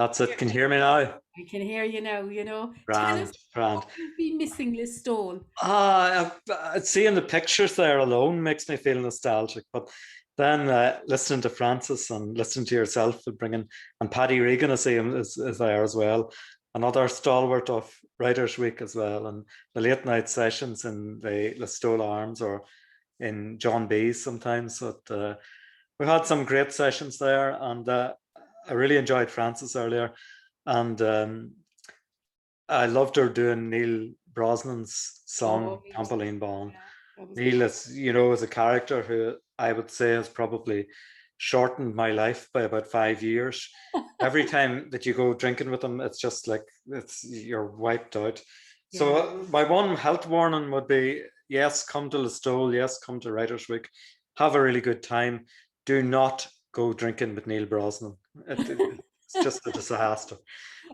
That's it. Can you hear me now? I can hear you now, you know. Tell us Grand, grand. what you've been missing, Listowel. Seeing the pictures there alone makes me feel nostalgic. But then listening to Francis and listening to yourself and bringing, and Paddy Regan, I see him is there as well. Another stalwart of Writers' Week as well. And the late night sessions in the Listowel Arms or in John B's sometimes. We had some great sessions there. And I really enjoyed Francis earlier. And I loved her doing Neil Brosnan's Oh, song me too. Trampoline Ball. Yeah, that was Neil great. is, is a character who I would say has probably shortened my life by about 5 years. Every time that you go drinking with him, it's just like you're wiped out. So Yeah. my one health warning would be: yes, come to Listowel, yes, come to Writers' Week, have a really good time. Do not go drinking with Neil Brosnan. It's just a disaster.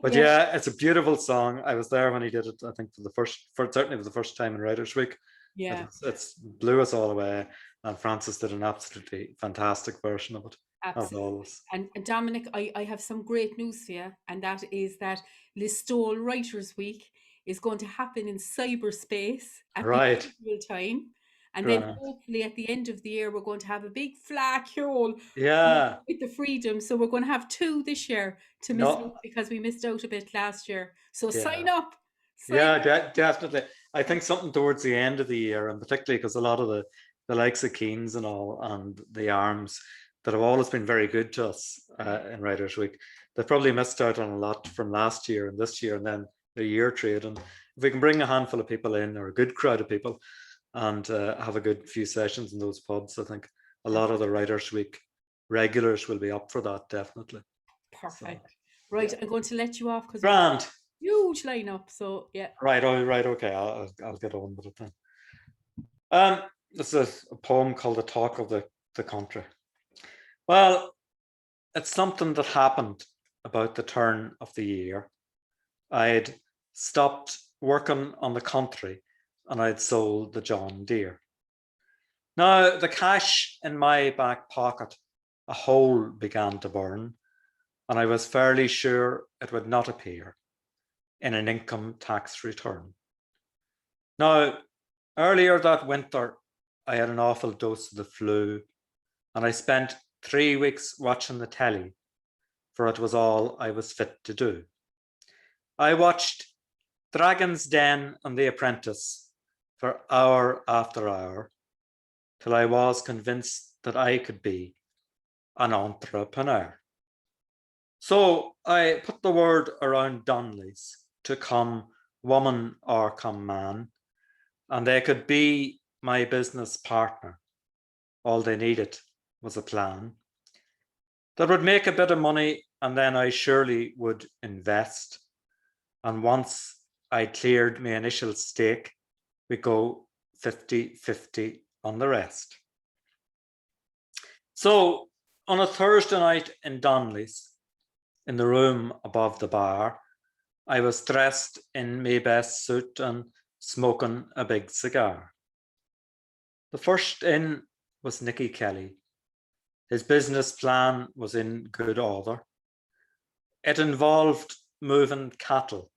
But Yeah, yeah, it's a beautiful song. I was there when he did it. I think certainly for the first time in Writers' Week. yeah, It's blew us all away, and Francis did an absolutely fantastic version of it, as absolutely. always. And Dominic, I have some great news for you, and that is that Listowel Writers Week is going to happen in cyberspace at the Right, usual time. And then grand. hopefully at the end of the year, we're going to have a big flacule Yeah, with the freedom. So we're going to have two this year to miss out no, because we missed out a bit last year. So yeah, sign up, sign yeah, up. definitely. I think something towards the end of the year, and particularly because a lot of the likes of Keens and all, and the Arms that have always been very good to us in Writers' Week, they probably missed out on a lot from last year and this year, and then the year trade. And if we can bring a handful of people in, or a good crowd of people, and have a good few sessions in those pubs, I think a lot of the Writers' Week regulars will be up for that, definitely. So Perfect. Right, yeah, I'm going to let you off because we've a grand. huge lineup. So yeah, Right, oh, right, okay. I'll get on with it then. This is a poem called "The Talk of the Country." Well, it's something that happened about the turn of the year. I'd stopped working on the country and I'd sold the John Deere. Now, the cash in my back pocket, a hole began to burn, and I was fairly sure it would not appear in an income tax return. Now, earlier that winter, I had an awful dose of the flu, and I spent 3 weeks watching the telly, for it was all I was fit to do. I watched Dragon's Den and The Apprentice for hour after hour, till I was convinced that I could be an entrepreneur. So I put the word around Donnelly's to come woman or come man, and they could be my business partner. All they needed was a plan that would make a bit of money, and then I surely would invest. And once I'd cleared my initial stake, we go 50-50 on the rest. So on a Thursday night in Donnelly's, in the room above the bar, I was dressed in my best suit and smoking a big cigar. The first in was Nicky Kelly. His business plan was in good order. It involved moving cattle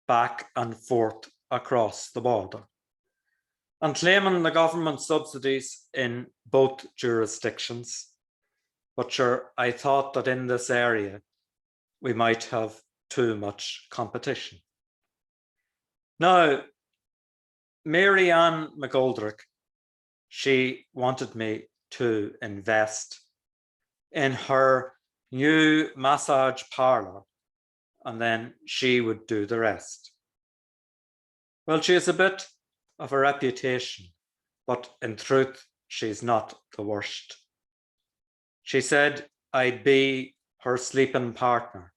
back and forth across the border and claiming the government subsidies in both jurisdictions. But sure, I thought that in this area, we might have too much competition. Now, Mary Ann McGoldrick, she wanted me to invest in her new massage parlor, and then she would do the rest. Well, she has a bit of a reputation, but in truth, she's not the worst. She said I'd be her sleeping partner.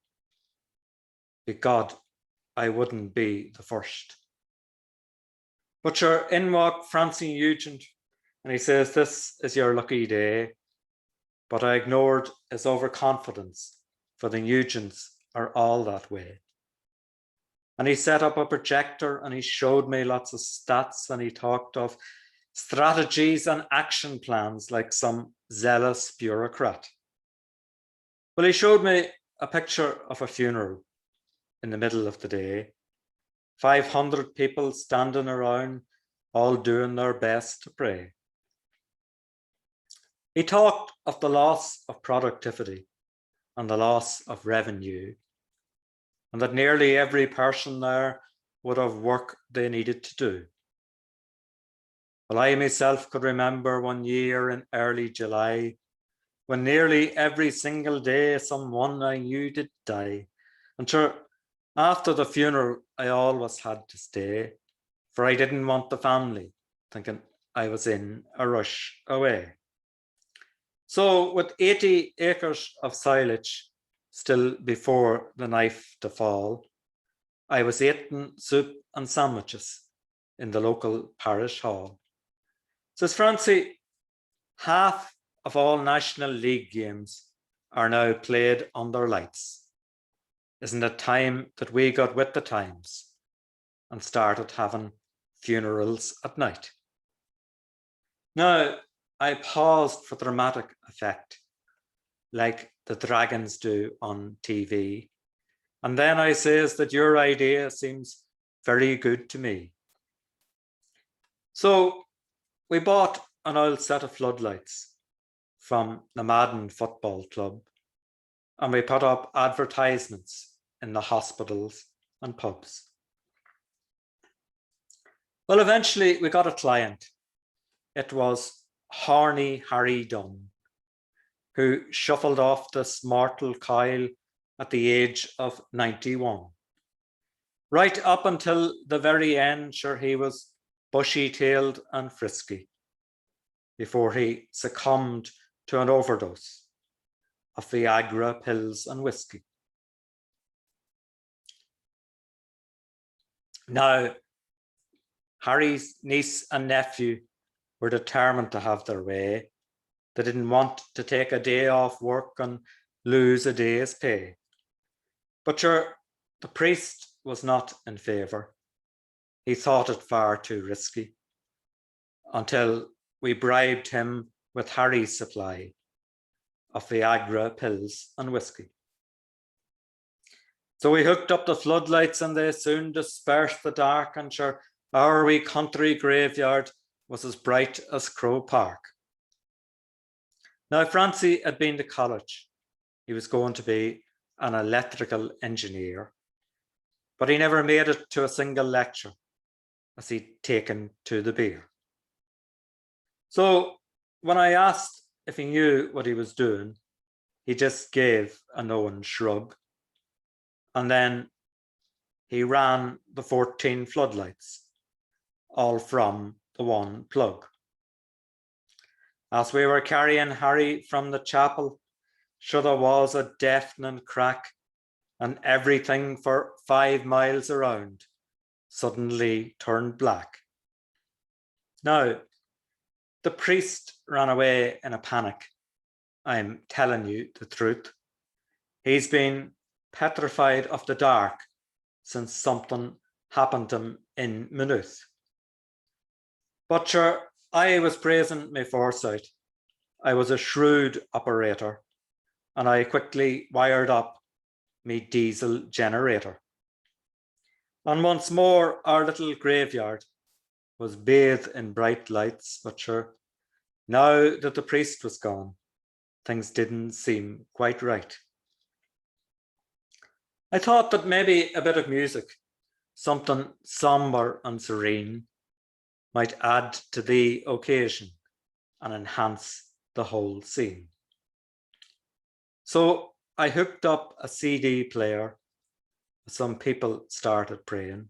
By God, I wouldn't be the first. But sure, in walked Francine Nugent, and he says, "This is your lucky day." But I ignored his overconfidence, for the Nugents are all that way. And he set up a projector and he showed me lots of stats, and he talked of strategies and action plans like some zealous bureaucrat. Well, he showed me a picture of a funeral in the middle of the day, 500 people standing around, all doing their best to pray. He talked of the loss of productivity and the loss of revenue, and that nearly every person there would have work they needed to do. Well, I myself could remember one year in early July when nearly every single day someone I knew did die. And sure, after the funeral, I always had to stay, for I didn't want the family thinking I was in a rush away. So with 80 acres of silage still before the knife to fall, I was eating soup and sandwiches in the local parish hall. Says Francie, half of all National League games are now played under lights. Isn't it time that we got with the times and started having funerals at night? Now, I paused for dramatic effect, like the dragons do on TV. And then I says that your idea seems very good to me. So we bought an old set of floodlights from the Madden Football Club, and we put up advertisements in the hospitals and pubs. Well, eventually we got a client. It was horny Harry Dunn, who shuffled off this mortal coil at the age of 91. Right up until the very end, sure, he was bushy-tailed and frisky before he succumbed to an overdose of Viagra pills and whiskey. Now, Harry's niece and nephew were determined to have their way. They didn't want to take a day off work and lose a day's pay. But sure, the priest was not in favour. He thought it far too risky, until we bribed him with Harry's supply of Viagra pills and whiskey. So we hooked up the floodlights and they soon dispersed the dark, and sure, our wee country graveyard was as bright as Crow Park. Now, Francie had been to college. He was going to be an electrical engineer, but he never made it to a single lecture as he'd taken to the beer. So when I asked if he knew what he was doing, he just gave a knowing shrug. And then he ran the 14 floodlights, all from the one plug. As we were carrying Harry from the chapel, sure there was a deafening crack, and everything for 5 miles around suddenly turned black. Now, the priest ran away in a panic. I'm telling you the truth. He's been petrified of the dark since something happened to him in Maynooth. But sure, I was praising my foresight. I was a shrewd operator, and I quickly wired up my diesel generator. And once more, our little graveyard was bathed in bright lights. But sure, now that the priest was gone, things didn't seem quite right. I thought that maybe a bit of music, something somber and serene, might add to the occasion and enhance the whole scene. So I hooked up a CD player. Some people started praying,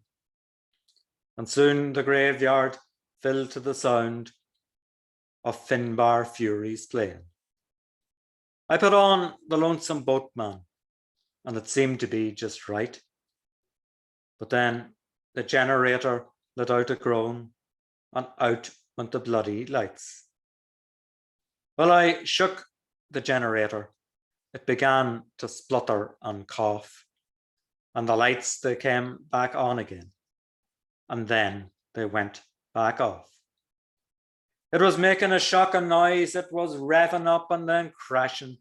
and soon the graveyard filled to the sound of Finbar Furies playing. I put on The Lonesome Boatman, and it seemed to be just right. But then the generator let out a groan, and out went the bloody lights. Well, I shook the generator. It began to splutter and cough, and the lights, they came back on again, and then they went back off. It was making a shocking noise. It was revving up and then crashing.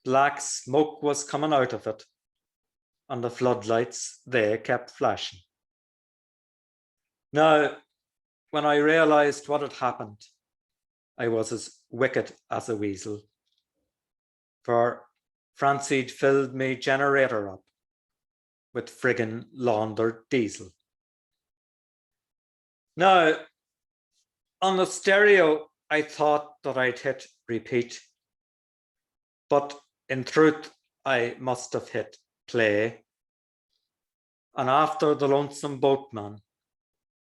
black smoke was coming out of it, and the floodlights, they kept flashing. Now, when I realised what had happened, I was as wicked as a weasel, for Francie'd filled me generator up with friggin' laundered diesel. Now, on the stereo, I thought that I'd hit repeat, but in truth, I must have hit play. And after the Lonesome Boatman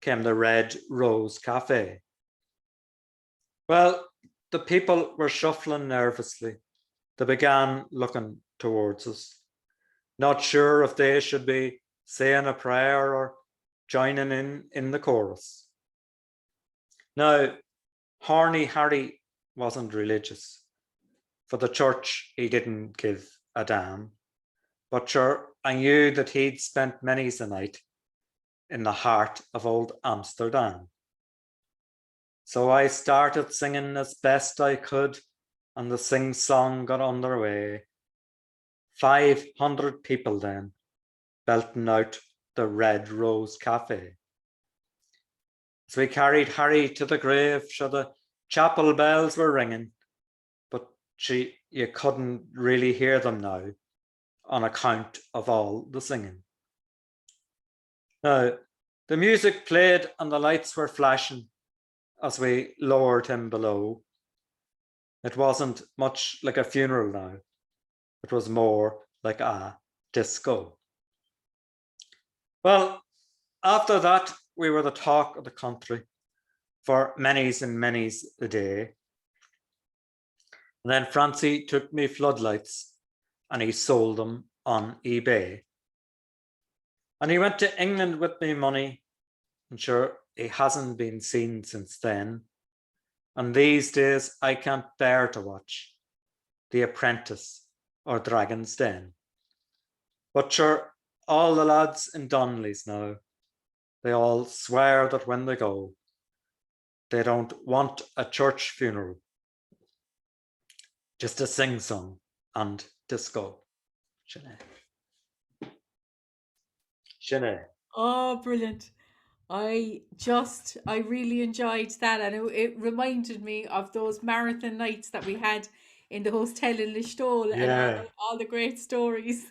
came the Red Rose Cafe. Well, the people were shuffling nervously. They began looking towards us, not sure if they should be saying a prayer or joining in the chorus. Now, Horny Harry wasn't religious. For the church, he didn't give a damn. But sure, I knew that he'd spent many's a night in the heart of old Amsterdam. So I started singing as best I could, and the sing-song got underway. 500 people then, belting out the Red Rose Cafe. As we carried Harry to the grave, sure the chapel bells were ringing, but you couldn't really hear them now on account of all the singing. Now, the music played and the lights were flashing as we lowered him below. It wasn't much like a funeral now. It was more like a disco. Well, after that, we were the talk of the country for many's and many's a day. And then Francie took me floodlights and he sold them on eBay. And he went to England with me money, and sure, he hasn't been seen since then. And these days, I can't bear to watch The Apprentice or Dragon's Den. But sure, all the lads in Donnelly's now, they all swear that when they go, they don't want a church funeral, just a sing-song and disco. Sinead. Oh, brilliant. I really enjoyed that, and it reminded me of those marathon nights that we had in the hostel in Listowel, and Yeah, all the great stories.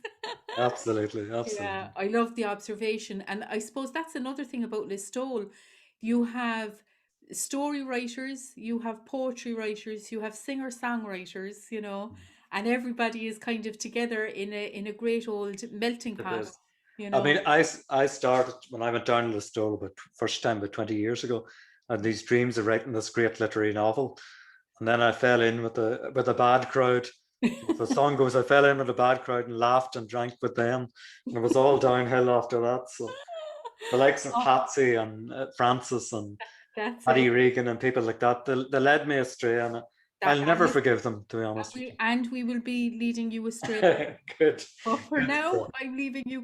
absolutely. Yeah, I love the observation. And I suppose that's another thing about Listowel. You have story writers, you have poetry writers, you have singer-songwriters, and everybody is kind of together in a great old melting It pot, is. you I know. mean, I started when I went down to the store, but first time about 20 years ago. I had these dreams of writing this great literary novel, and then I fell in with a bad crowd. As the song goes, I fell in with a bad crowd and laughed and drank with them, and it was all downhill after that. So the likes of Oh, Patsy and Francis and that's Paddy it. Regan and people like that, they led me astray, and That I'll and never look, forgive them, to be honest with we will be leading you astray. you. Good, But for good now, stuff. I'm leaving you